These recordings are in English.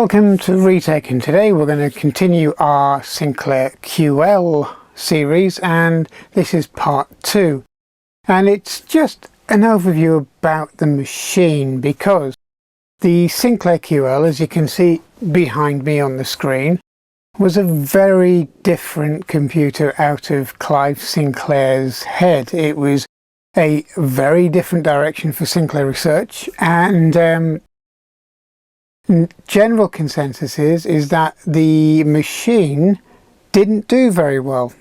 Welcome to Retech, and today we're going to continue our Sinclair QL series, and this is part 2. And it's just an overview about the machine, because the Sinclair QL, as you can see behind me on the screen, was a very different computer out of Clive Sinclair's head. It was a very different direction for Sinclair research, and general consensus is that the machine didn't do very well.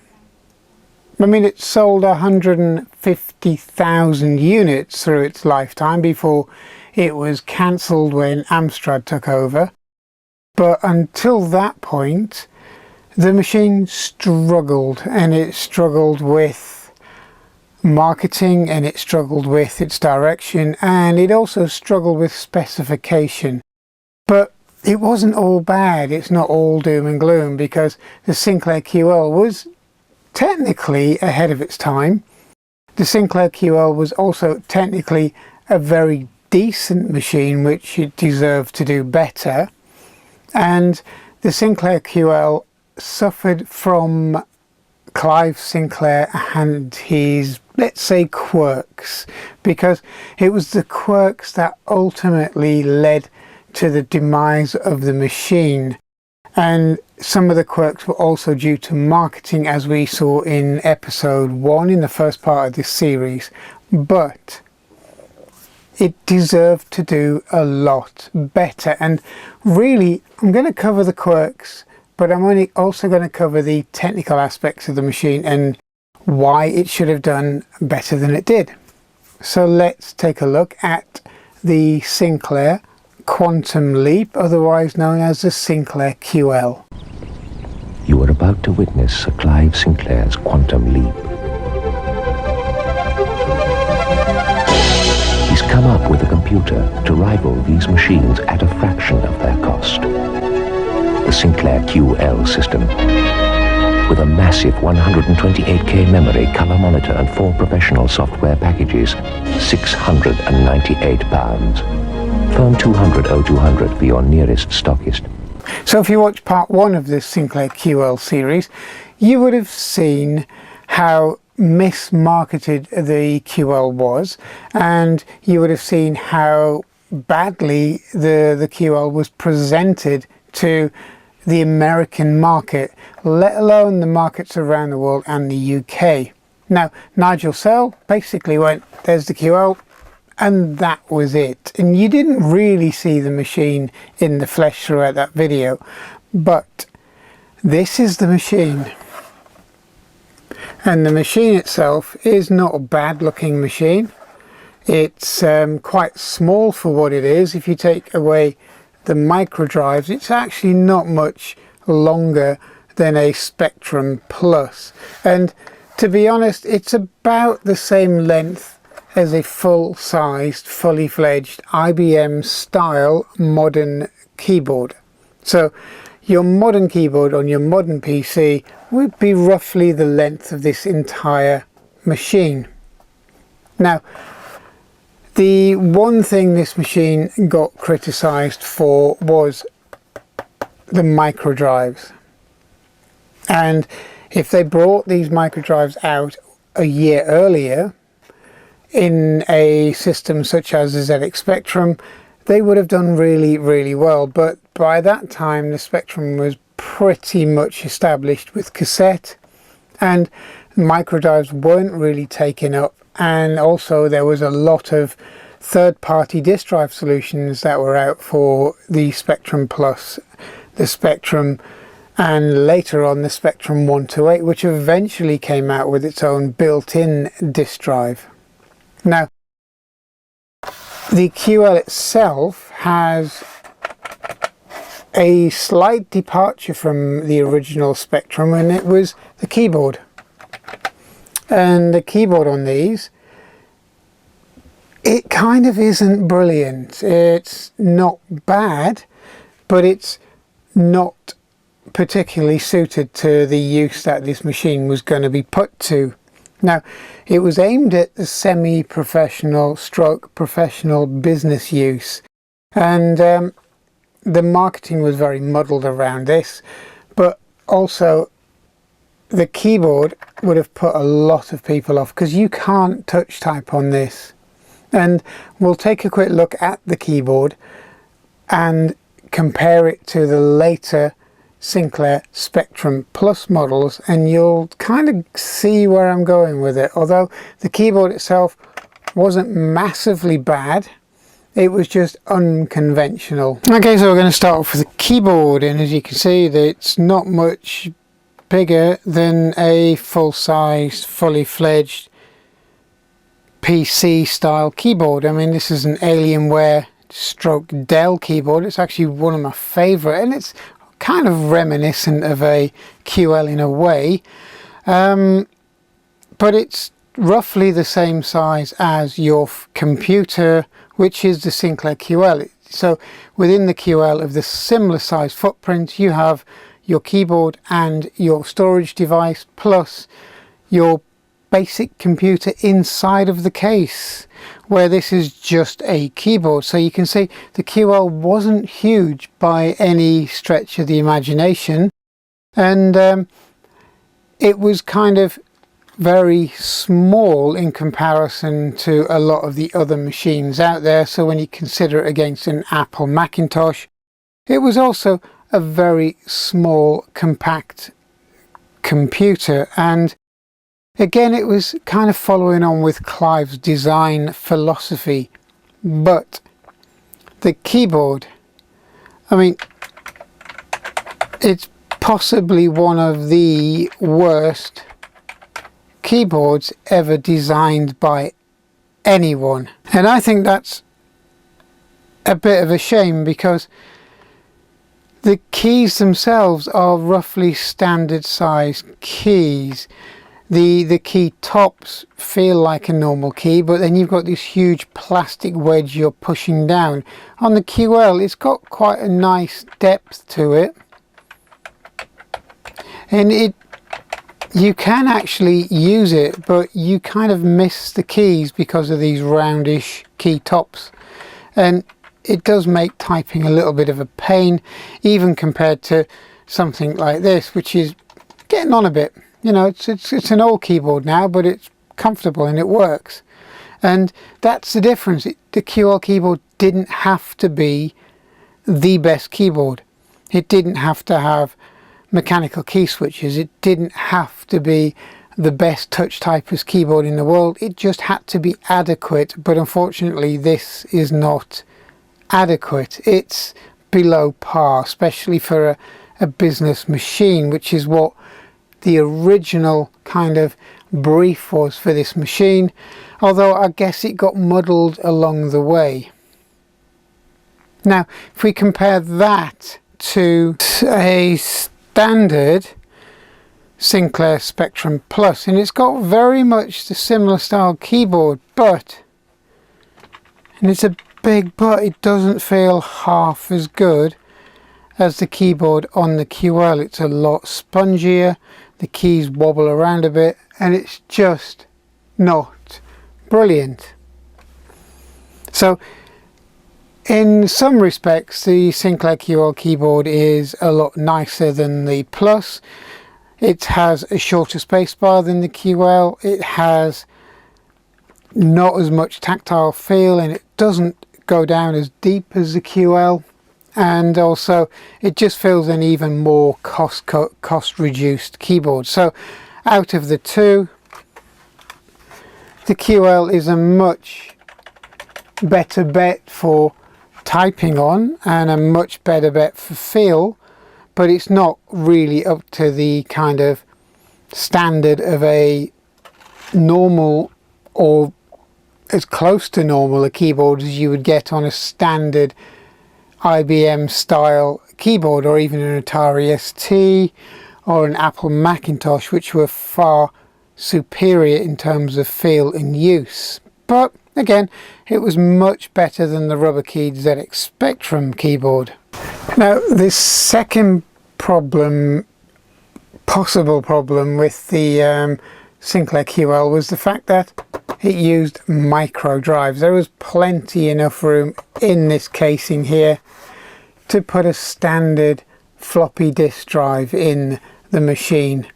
I mean, it sold 150,000 units through its lifetime before it was cancelled when Amstrad took over. But until that point, the machine struggled, and it struggled with marketing, and it struggled with its direction, and it also struggled with specification. But it wasn't all bad. It's not all doom and gloom, because the Sinclair QL was technically ahead of its time. The Sinclair QL was also technically a very decent machine, which it deserved to do better. And the Sinclair QL suffered from Clive Sinclair and his, let's say, quirks, because it was the quirks that ultimately led to the demise of the machine. And some of the quirks were also due to marketing, as we saw in episode 1 in the first part of this series. But it deserved to do a lot better, and really I'm going to cover the quirks, but I'm also going to cover the technical aspects of the machine and why it should have done better than it did. So let's take a look at the Sinclair Quantum Leap, otherwise known as the Sinclair QL. You are about to witness Clive Sinclair's quantum leap. He's come up with a computer to rival these machines at a fraction of their cost. The Sinclair QL system, with a massive 128K memory, color monitor and 4 professional software packages, £698. Phone 200 0200 for your nearest stockist. So if you watched part 1 of this Sinclair QL series, you would have seen how mismarketed the QL was, and you would have seen how badly the QL was presented to the American market, let alone the markets around the world and the UK. Now, Nigel Sell basically went, there's the QL, and that was it. And you didn't really see the machine in the flesh throughout that video, but this is the machine. And the machine itself is not a bad looking machine. It's quite small for what it is. If you take away the microdrives, it's actually not much longer than a Spectrum Plus. And to be honest, it's about the same length as a full-sized, fully-fledged IBM style modern keyboard. So your modern keyboard on your modern PC would be roughly the length of this entire machine. Now, the one thing this machine got criticized for was the microdrives. And if they brought these microdrives out a year earlier in a system such as the ZX Spectrum, they would have done really, really well. But by that time, the Spectrum was pretty much established with cassette, and microdrives weren't really taken up. And also there was a lot of third-party disk drive solutions that were out for the Spectrum Plus, the Spectrum, and later on the Spectrum 128, which eventually came out with its own built-in disk drive. Now, the QL itself has a slight departure from the original Spectrum, and it was the keyboard. And the keyboard on these, it kind of isn't brilliant. It's not bad, but it's not particularly suited to the use that this machine was going to be put to. Now, it was aimed at the semi-professional stroke professional business use, and the marketing was very muddled around this, but also the keyboard would have put a lot of people off because you can't touch type on this. And we'll take a quick look at the keyboard and compare it to the later Sinclair Spectrum Plus models, and you'll kind of see where I'm going with it. Although the keyboard itself wasn't massively bad, it was just unconventional. Okay, so we're going to start off with the keyboard, and as you can see, it's not much bigger than a full-size, fully fledged PC style keyboard. I mean, this is an Alienware stroke Dell keyboard. It's actually one of my favorite, and it's kind of reminiscent of a QL in a way, but it's roughly the same size as your computer, which is the Sinclair QL. So within the QL of the similar size footprint, you have your keyboard and your storage device plus your basic computer inside of the case, where this is just a keyboard. So you can see the QL wasn't huge by any stretch of the imagination, and it was kind of very small in comparison to a lot of the other machines out there. So when you consider it against an Apple Macintosh, it was also a very small, compact computer. And again, it was kind of following on with Clive's design philosophy. But the keyboard, I mean, it's possibly one of the worst keyboards ever designed by anyone. And I think that's a bit of a shame, because the keys themselves are roughly standard size keys. The key tops feel like a normal key, but then you've got this huge plastic wedge you're pushing down. On the QL, it's got quite a nice depth to it, and you can actually use it, but you kind of miss the keys because of these roundish key tops, and it does make typing a little bit of a pain, even compared to something like this, which is getting on a bit. You know, it's an old keyboard now, but it's comfortable and it works. And that's the difference. The QL keyboard didn't have to be the best keyboard. It didn't have to have mechanical key switches. It didn't have to be the best touch typist keyboard in the world. It just had to be adequate. But unfortunately, this is not adequate. It's below par, especially for a business machine, which is what the original kind of brief was for this machine, although I guess it got muddled along the way. Now, if we compare that to a standard Sinclair Spectrum Plus, and it's got very much the similar style keyboard, but, and it's a big but, it doesn't feel half as good as the keyboard on the QL. It's a lot spongier, the keys wobble around a bit, and it's just not brilliant. So in some respects, the Sinclair QL keyboard is a lot nicer than the Plus. It has a shorter spacebar than the QL. It has not as much tactile feel, and it doesn't go down as deep as the QL. And also it just feels an even more cost reduced keyboard. So out of the two, the QL is a much better bet for typing on and a much better bet for feel, but it's not really up to the kind of standard of a normal, or as close to normal a keyboard as you would get on a standard IBM style keyboard, or even an Atari ST or an Apple Macintosh, which were far superior in terms of feel and use. But again, it was much better than the rubber keyed ZX Spectrum keyboard. Now, this second possible problem with the Sinclair QL was the fact that it used micro drives. There was plenty enough room in this casing here to put a standard floppy disk drive in the machine,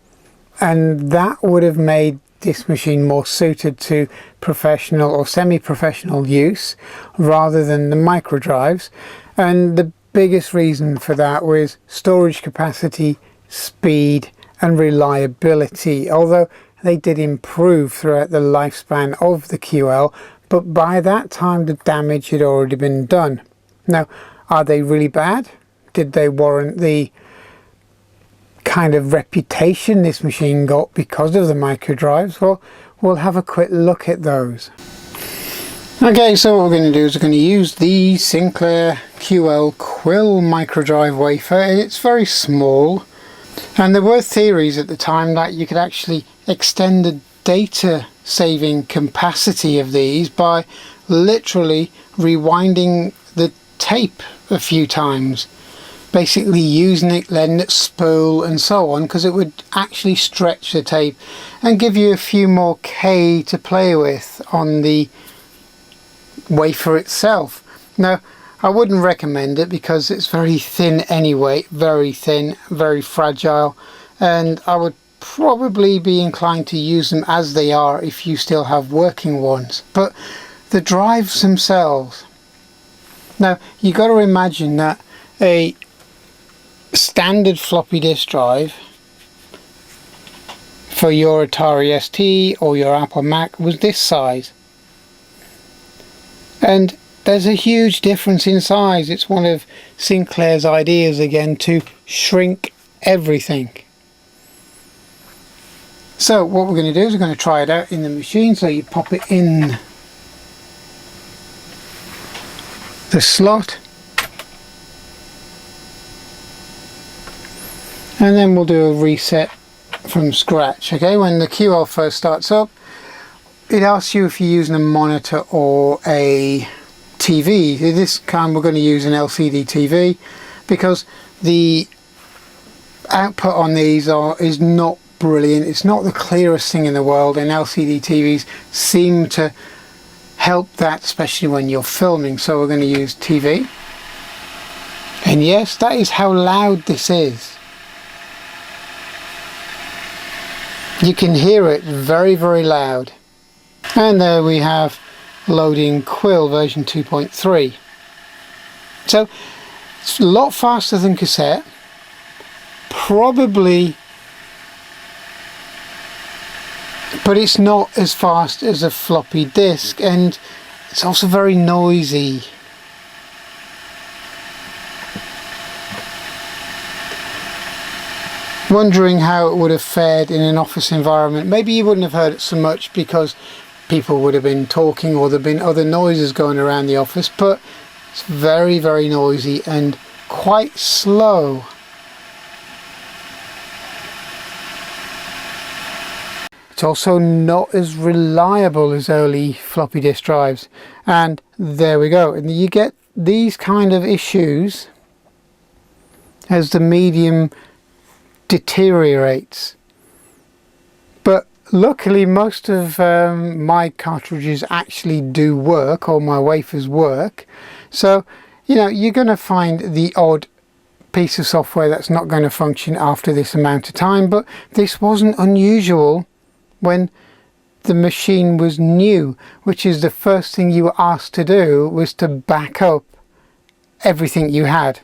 and that would have made this machine more suited to professional or semi-professional use rather than the micro drives. And the biggest reason for that was storage capacity, speed and reliability, although they did improve throughout the lifespan of the QL, but by that time the damage had already been done. Now, are they really bad? Did they warrant the kind of reputation this machine got because of the micro drives? Well, we'll have a quick look at those. Okay, so what we're going to do is we're going to use the Sinclair QL Quill microdrive wafer. It's very small, and there were theories at the time that you could actually extend the data saving capacity of these by literally rewinding the tape a few times, basically using it, letting it spool and so on, because it would actually stretch the tape and give you a few more K to play with on the wafer itself. Now, I wouldn't recommend it because it's very thin anyway, very thin, very fragile, and I would probably be inclined to use them as they are if you still have working ones. But the drives themselves, now you got to imagine that a standard floppy disk drive for your Atari ST or your Apple Mac was this size, and there's a huge difference in size. It's one of Sinclair's ideas again to shrink everything. So what we're going to do is we're going to try it out in the machine. So you pop it in the slot, and then we'll do a reset from scratch. Okay, when the QL first starts up, it asks you if you're using a monitor or a TV. This time we're going to use an LCD TV because the output on these is not brilliant. It's not the clearest thing in the world, and LCD TVs seem to help that, especially when you're filming. So we're going to use TV, and yes, that is how loud this is. You can hear it very, very loud. And there we have loading Quill version 2.3. So it's a lot faster than cassette, probably, but it's not as fast as a floppy disk, and it's also very noisy. Wondering how it would have fared in an office environment. Maybe you wouldn't have heard it so much because people would have been talking or there'd been other noises going around the office, but it's very, very noisy and quite slow. It's also not as reliable as early floppy disk drives, and there we go. And you get these kind of issues as the medium deteriorates. But luckily most of my cartridges actually do work, or my wafers work. So, you know, you're going to find the odd piece of software that's not going to function after this amount of time, but this wasn't unusual when the machine was new, which is the first thing you were asked to do, was to back up everything you had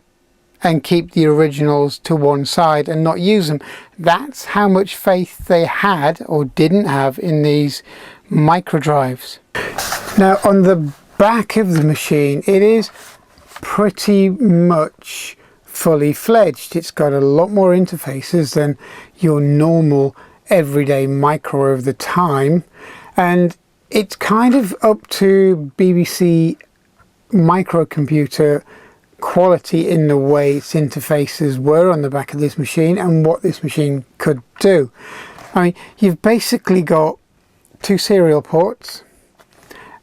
and keep the originals to one side and not use them. That's how much faith they had or didn't have in these micro drives. Now on the back of the machine, it is pretty much fully fledged. It's got a lot more interfaces than your normal everyday micro of the time, and it's kind of up to BBC microcomputer quality in the way its interfaces were on the back of this machine and what this machine could do. I mean, you've basically got two serial ports.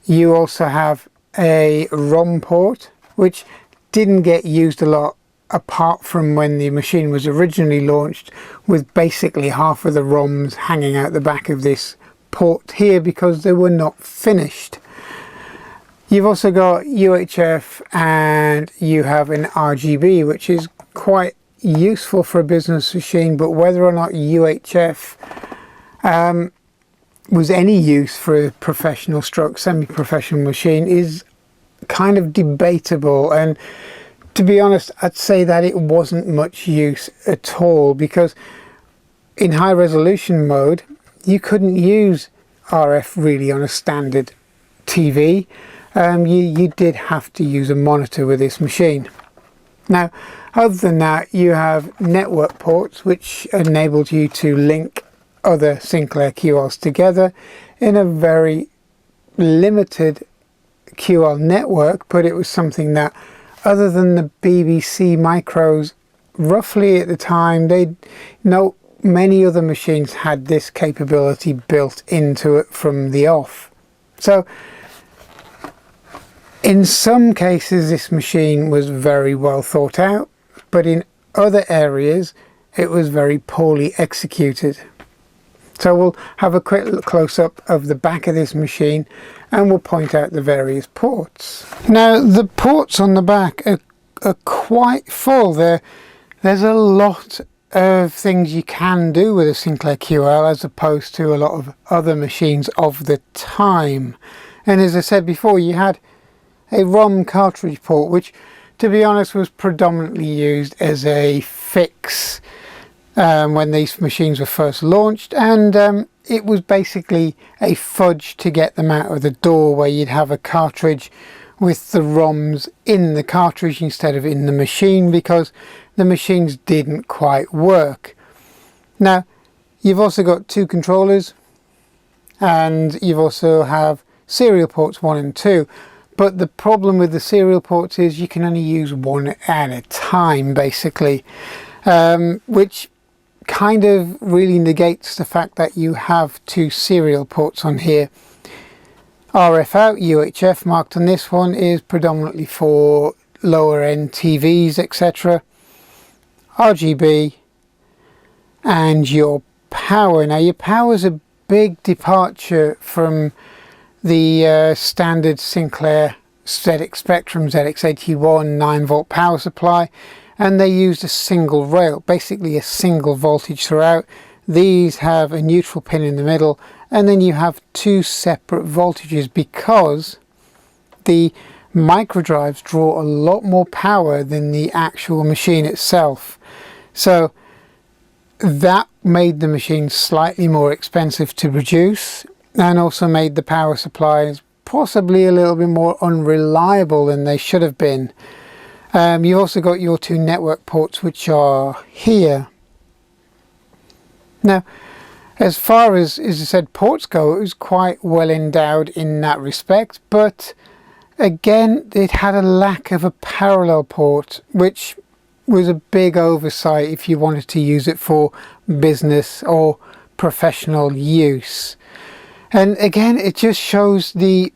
You also have a ROM port, which didn't get used a lot apart from when the machine was originally launched, with basically half of the ROMs hanging out the back of this port here because they were not finished. You've also got UHF and you have an RGB, which is quite useful for a business machine, but whether or not UHF was any use for a professional stroke semi-professional machine is kind of debatable. And to be honest, I'd say that it wasn't much use at all, because in high resolution mode you couldn't use RF really on a standard TV. You did have to use a monitor with this machine. Now, other than that, you have network ports which enabled you to link other Sinclair QLs together in a very limited QL network, but it was something that, other than the BBC micros, roughly at the time, many other machines had this capability built into it from the off. So in some cases this machine was very well thought out, but in other areas it was very poorly executed. So we'll have a quick close-up of the back of this machine and we'll point out the various ports. Now the ports on the back are quite full. There's a lot of things you can do with a Sinclair QL as opposed to a lot of other machines of the time. And as I said before, you had a ROM cartridge port, which to be honest was predominantly used as a fix when these machines were first launched, and it was basically a fudge to get them out of the door, where you'd have a cartridge with the ROMs in the cartridge instead of in the machine, because the machines didn't quite work. Now you've also got two controllers, and you've also have serial ports 1 and 2. But the problem with the serial ports is you can only use one at a time, basically, which kind of really negates the fact that you have two serial ports on here. RF out, UHF marked on this one is predominantly for lower end TVs, etc. RGB and your power. Now your power is a big departure from the standard Sinclair ZX Spectrum ZX81 9-volt power supply, and they used a single rail, basically a single voltage throughout. These have a neutral pin in the middle, and then you have two separate voltages because the microdrives draw a lot more power than the actual machine itself. So that made the machine slightly more expensive to produce, and also made the power supplies possibly a little bit more unreliable than they should have been. You've also got your two network ports, which are here. Now, as far as I said, ports go, it was quite well endowed in that respect, but again, it had a lack of a parallel port, which was a big oversight if you wanted to use it for business or professional use. And again, it just shows the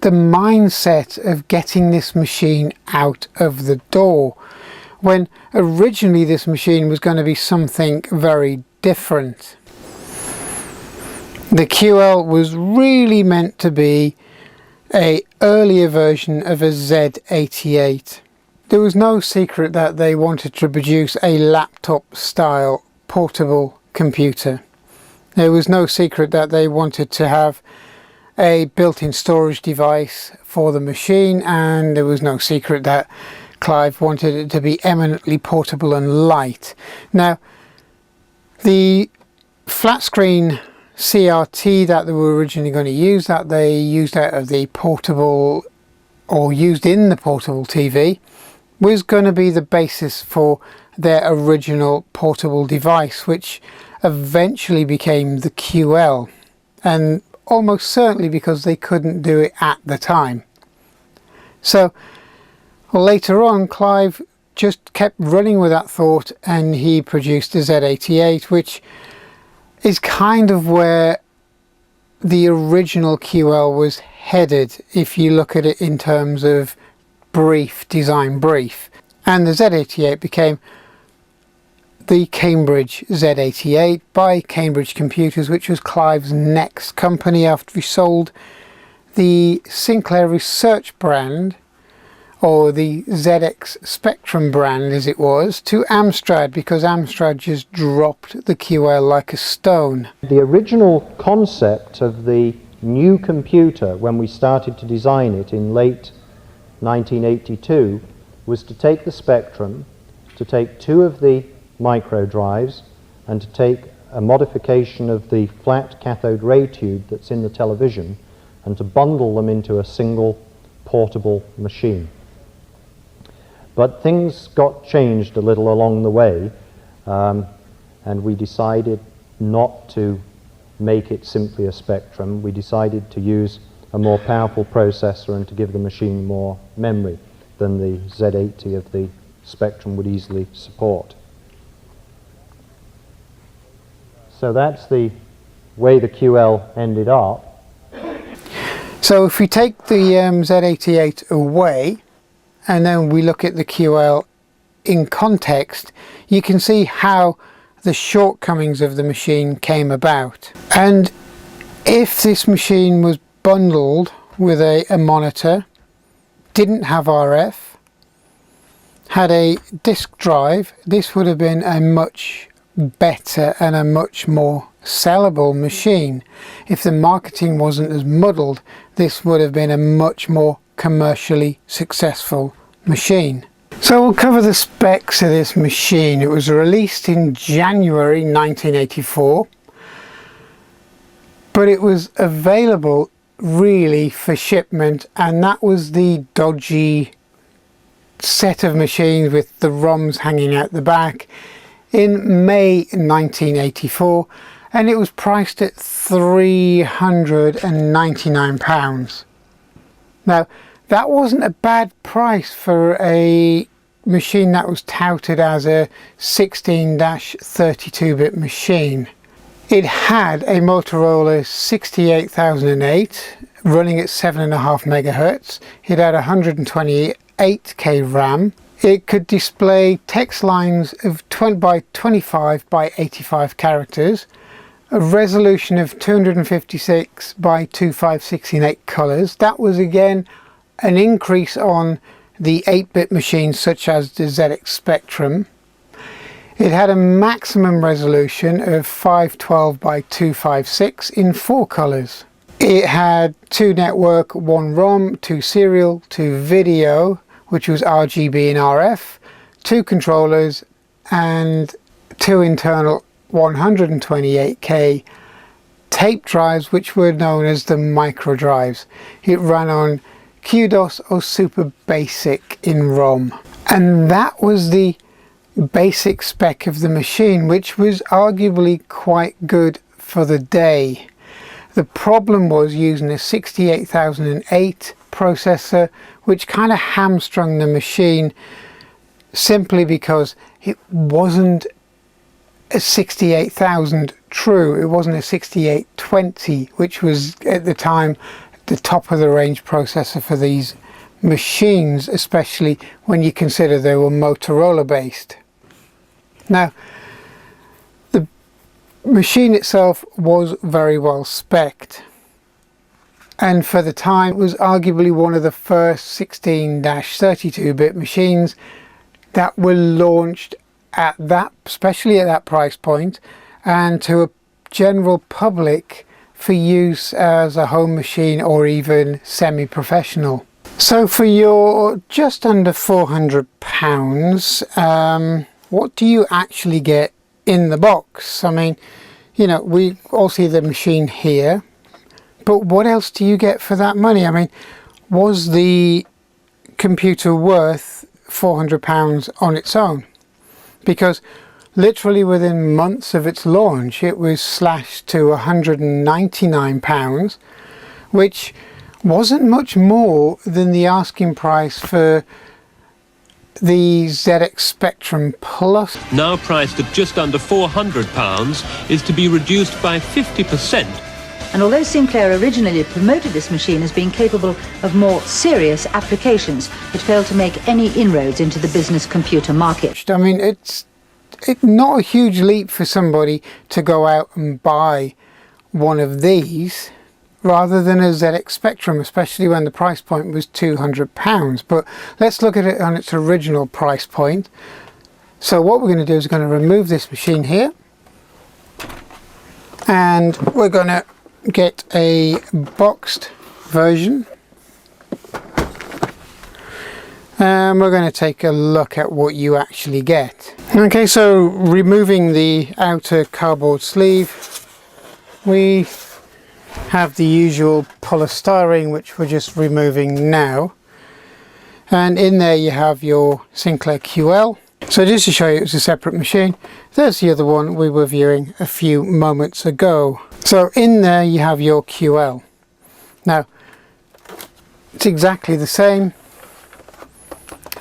mindset of getting this machine out of the door, when originally this machine was going to be something very different. The QL was really meant to be an earlier version of a Z88. There was no secret that they wanted to produce a laptop style portable computer. There was no secret that they wanted to have a built-in storage device for the machine, and there was no secret that Clive wanted it to be eminently portable and light. Now, the flat screen CRT that they were originally going to use, that they used out of the portable, or used in the portable TV, was going to be the basis for their original portable device, which eventually became the QL, and almost certainly because they couldn't do it at the time. So later on, Clive just kept running with that thought, and he produced the Z88, which is kind of where the original QL was headed if you look at it in terms of design brief. And the Z88 became the Cambridge Z88 by Cambridge Computers, which was Clive's next company after he sold the Sinclair Research brand, or the ZX Spectrum brand as it was, to Amstrad, because Amstrad just dropped the QL like a stone. The original concept of the new computer, when we started to design it in late 1982, was to take the Spectrum, to take two of the Microdrives, and to take a modification of the flat cathode ray tube that's in the television, and to bundle them into a single portable machine. But things got changed a little along the way, and we decided not to make it simply a Spectrum. We decided to use a more powerful processor and to give the machine more memory than the Z80 of the Spectrum would easily support. So that's the way the QL ended up. So if we take the Z88 away and then we look at the QL in context, you can see how the shortcomings of the machine came about. And if this machine was bundled with a monitor, didn't have RF, had a disk drive, this would have been a much better and a much more sellable machine. If the marketing wasn't as muddled, this would have been a much more commercially successful machine. So we'll cover the specs of this machine. It was released in January 1984, but it was available really for shipment, and that was the dodgy set of machines with the ROMs hanging out the back in May 1984, and it was priced at £399. Now that wasn't a bad price for a machine that was touted as a 16-32-bit machine. It had a Motorola 68008 running at 7.5 megahertz. It had 128K RAM. It could display text lines of 20 by 25 by 85 characters, a resolution of 256 by 2516 in 8 colors. That was again an increase on the 8-bit machines such as the ZX Spectrum. It had a maximum resolution of 512 by 256 in 4 colors. It had 2 network, 1 ROM, 2 serial, 2 video, which was RGB and RF, 2 controllers, and 2 internal 128K tape drives, which were known as the Microdrives. It ran on QDOS or Super Basic in ROM. And that was the basic spec of the machine, which was arguably quite good for the day. The problem was using a 68008 processor, which kind of hamstrung the machine simply because it wasn't a 68000 true. It wasn't a 6820, which was at the time the top of the range processor for these machines, especially when you consider they were Motorola based. Now, the machine itself was very well spec'd, and for the time it was arguably one of the first 16-32-bit machines that were launched at that, especially at that price point, and to a general public for use as a home machine or even semi-professional. So for your just under £400, what do you actually get in the box? I mean, you know, we all see the machine here, but what else do you get for that money? I mean, was the computer worth £400 on its own? Because literally within months of its launch, it was slashed to £199, which wasn't much more than the asking price for the ZX Spectrum Plus. Now priced at just under £400, is to be reduced by 50%. And although Sinclair originally promoted this machine as being capable of more serious applications, it failed to make any inroads into the business computer market. I mean, it's not a huge leap for somebody to go out and buy one of these, rather than a ZX Spectrum, especially when the price point was £200. But let's look at it on its original price point. So what we're going to do is we're going to remove this machine here, and we're going to get a boxed version, and we're going to take a look at what you actually get. Okay, so removing the outer cardboard sleeve, we have the usual polystyrene, which we're just removing now, and in there you have your Sinclair QL. So just to show you, it's a separate machine. There's the other one we were viewing a few moments ago. So in there you have your QL. Now it's exactly the same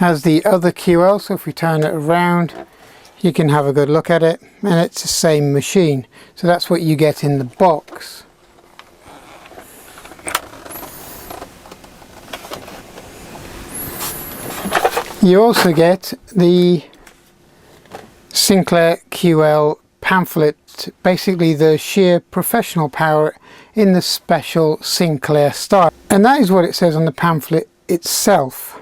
as the other QL, so if we turn it around you can have a good look at it, and it's the same machine. So that's what you get in the box. You also get the Sinclair QL pamphlet, basically the sheer professional power in the special Sinclair style. And that is what it says on the pamphlet itself.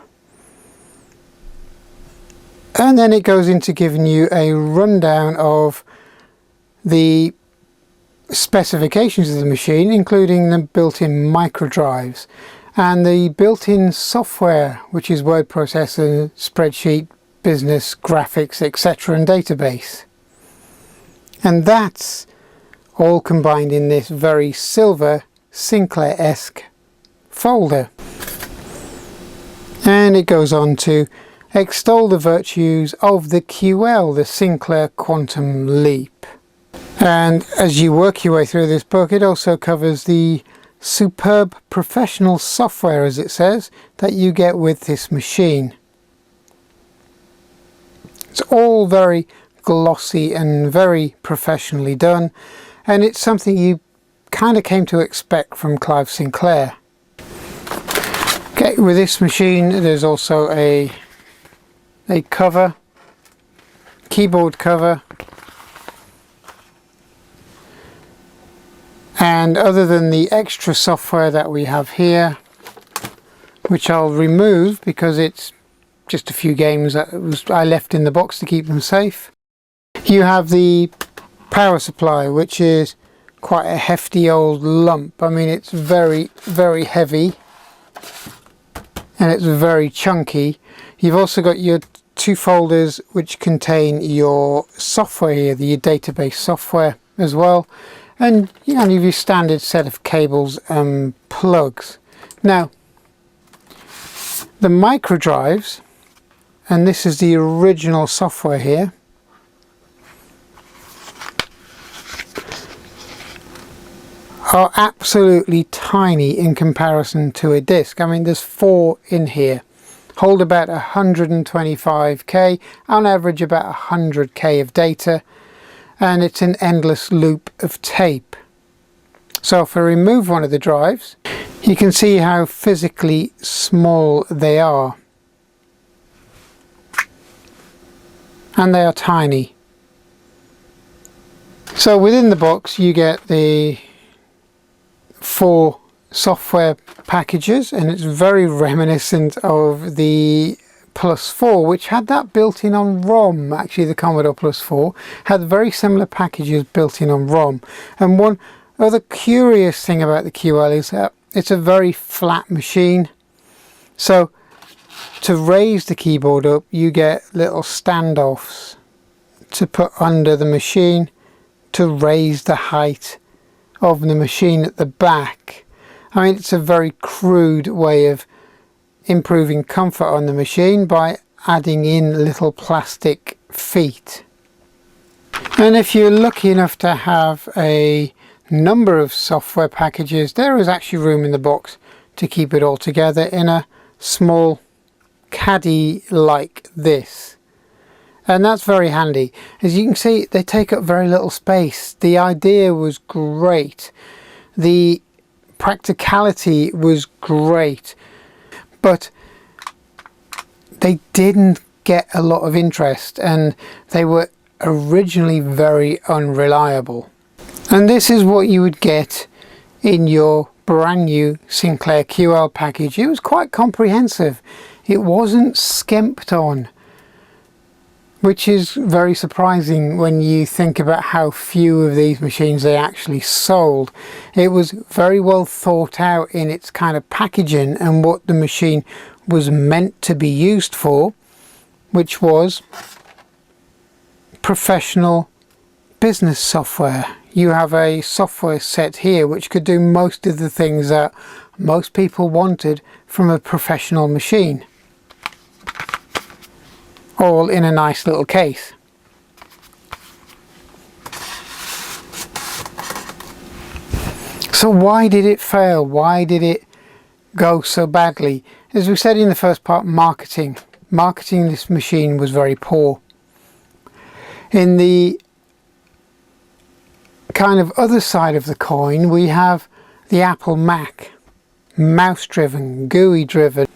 And then it goes into giving you a rundown of the specifications of the machine, including the built-in microdrives and the built-in software, which is word processor, spreadsheet, business, graphics, etc. and database. And that's all combined in this very silver Sinclair-esque folder. And it goes on to extol the virtues of the QL, the Sinclair Quantum Leap. And as you work your way through this book, it also covers the superb professional software, as it says, that you get with this machine. It's all very glossy and very professionally done, and it's something you kind of came to expect from Clive Sinclair. Okay, with this machine there's also a cover, keyboard cover, and other than the extra software that we have here, which I'll remove because it's just a few games that I left in the box to keep them safe, you have the power supply, which is quite a hefty old lump. I mean, it's very, very heavy and it's very chunky. You've also got your two folders which contain your software here, your database software as well, and you know, your standard set of cables and plugs. Now the microdrives, and this is the original software here, are absolutely tiny in comparison to a disk. I mean, there's 4 in here, hold about 125k, on average about 100k of data, and it's an endless loop of tape. So if I remove one of the drives, you can see how physically small they are, and they are tiny. So within the box you get the 4 software packages, and it's very reminiscent of the Plus 4, which had that built in on ROM. Actually, the Commodore Plus 4 had very similar packages built in on ROM. And one other curious thing about the QL is that it's a very flat machine. So to raise the keyboard up, you get little standoffs to put under the machine to raise the height of the machine at the back. I mean, it's a very crude way of improving comfort on the machine by adding in little plastic feet. And if you're lucky enough to have a number of software packages, there is actually room in the box to keep it all together in a small caddy like this, and that's very handy. As you can see, they take up very little space. The idea was great, the practicality was great, but they didn't get a lot of interest, and they were originally very unreliable. And this is what you would get in your brand new Sinclair QL package. It was quite comprehensive. It wasn't skimped on, which is very surprising when you think about how few of these machines they actually sold. It was very well thought out in its kind of packaging and what the machine was meant to be used for, which was professional business software. You have a software set here which could do most of the things that most people wanted from a professional machine, all in a nice little case. So why did it fail? Why did it go so badly? As we said in the first part, marketing. Marketing this machine was very poor. In the kind of other side of the coin, we have the Apple Mac, mouse driven, GUI driven.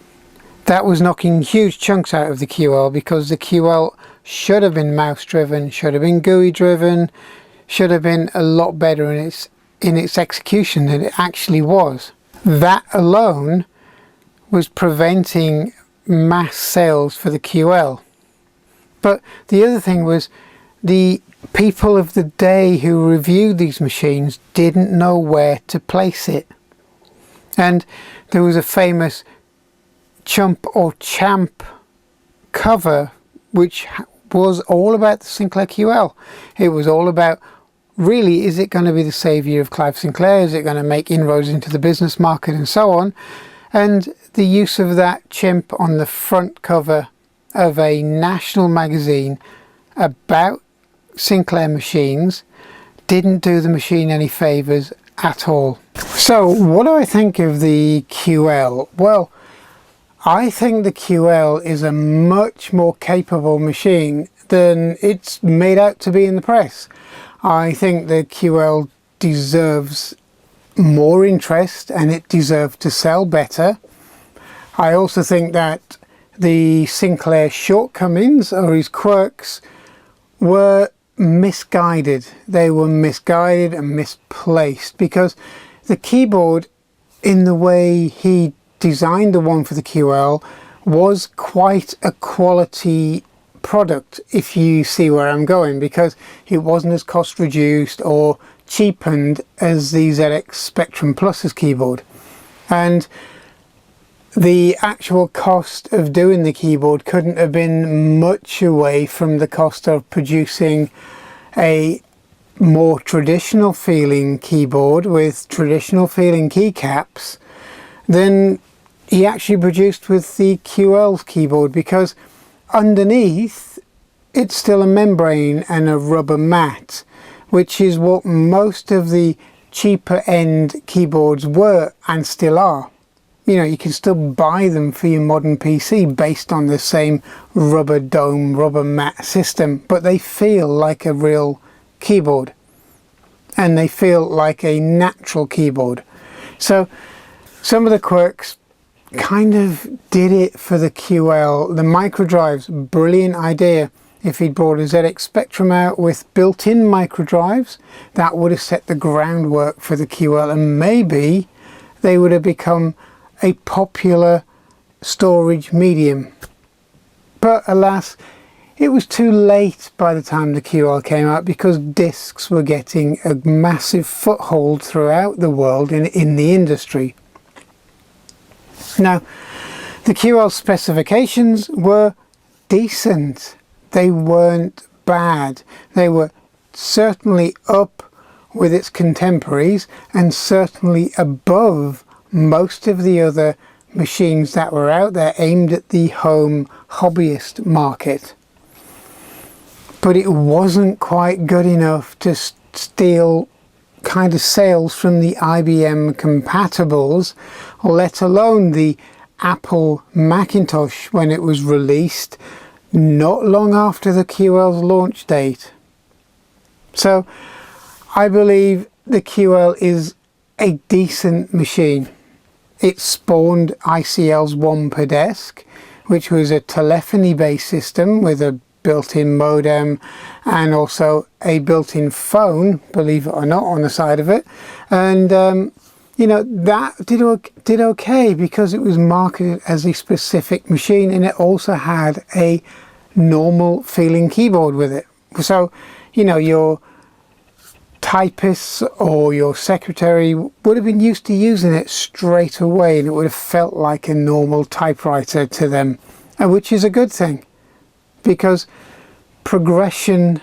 That was knocking huge chunks out of the QL, because the QL should have been mouse driven, should have been GUI driven, should have been a lot better in its execution than it actually was. That alone was preventing mass sales for the QL. But the other thing was, the people of the day who reviewed these machines didn't know where to place it. And there was a famous Chump or Champ cover which was all about the Sinclair QL. It was all about, really, is it going to be the saviour of Clive Sinclair? Is it going to make inroads into the business market and so on? And the use of that chimp on the front cover of a national magazine about Sinclair machines didn't do the machine any favours at all. So what do I think of the QL? Well, I think the QL is a much more capable machine than it's made out to be in the press. I think the QL deserves more interest and it deserved to sell better. I also think that the Sinclair shortcomings, or his quirks, were misguided. They were misguided and misplaced, because the keyboard, in the way he designed the one for the QL, was quite a quality product, if you see where I'm going, because it wasn't as cost reduced or cheapened as the ZX Spectrum Plus's keyboard. And the actual cost of doing the keyboard couldn't have been much away from the cost of producing a more traditional feeling keyboard with traditional feeling keycaps than he actually produced with the QL keyboard, because underneath it's still a membrane and a rubber mat, which is what most of the cheaper end keyboards were and still are. You know, you can still buy them for your modern PC based on the same rubber dome, rubber mat system, but they feel like a real keyboard and they feel like a natural keyboard. So some of the quirks kind of did it for the QL. The Microdrive's brilliant idea. If he'd brought a ZX Spectrum out with built-in microdrives, that would have set the groundwork for the QL, and maybe they would have become a popular storage medium. But alas, it was too late by the time the QL came out, because discs were getting a massive foothold throughout the world in the industry. Now, the QL specifications were decent. They weren't bad. They were certainly up with its contemporaries and certainly above most of the other machines that were out there aimed at the home hobbyist market. But it wasn't quite good enough to steal kind of sales from the IBM compatibles, let alone the Apple Macintosh when it was released not long after the QL's launch date. So I believe the QL is a decent machine. It spawned ICL's One Per Desk, which was a telephony based system with a built-in modem and also a built-in phone, believe it or not, on the side of it. And you know, that did okay because it was marketed as a specific machine, and it also had a normal feeling keyboard with it. So, you know, your typists or your secretary would have been used to using it straight away, and it would have felt like a normal typewriter to them, which is a good thing, because progression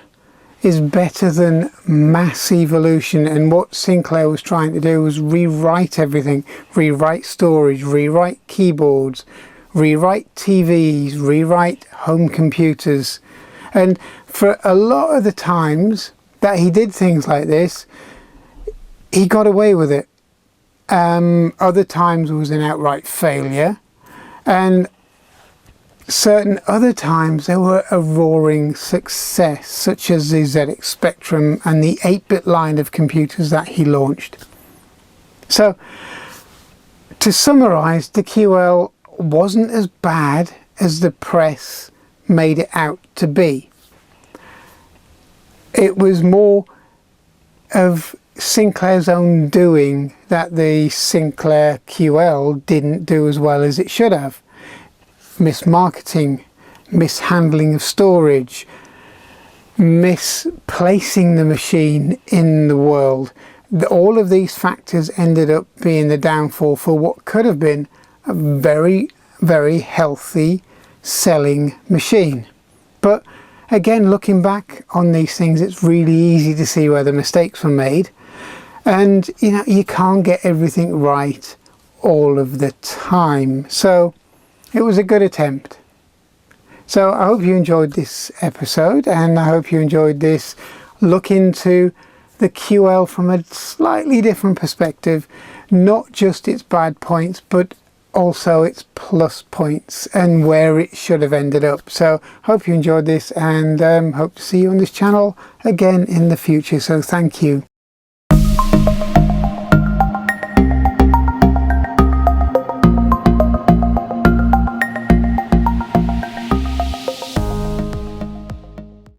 is better than mass evolution. And what Sinclair was trying to do was rewrite everything, rewrite storage, rewrite keyboards, rewrite TVs, rewrite home computers. And for a lot of the times that he did things like this, he got away with it. Other times it was an outright failure, and certain other times they were a roaring success, such as the ZX Spectrum and the 8-bit line of computers that he launched. So, to summarize, the QL wasn't as bad as the press made it out to be. It was more of Sinclair's own doing that the Sinclair QL didn't do as well as it should have. Mismarketing, mishandling of storage, misplacing the machine in the world. All of these factors ended up being the downfall for what could have been a very, very healthy selling machine. But again, looking back on these things, it's really easy to see where the mistakes were made. And, you know, you can't get everything right all of the time. So it was a good attempt. So I hope you enjoyed this episode, and I hope you enjoyed this look into the QL from a slightly different perspective, not just its bad points, but also its plus points and where it should have ended up. So hope you enjoyed this, and hope to see you on this channel again in the future. So thank you.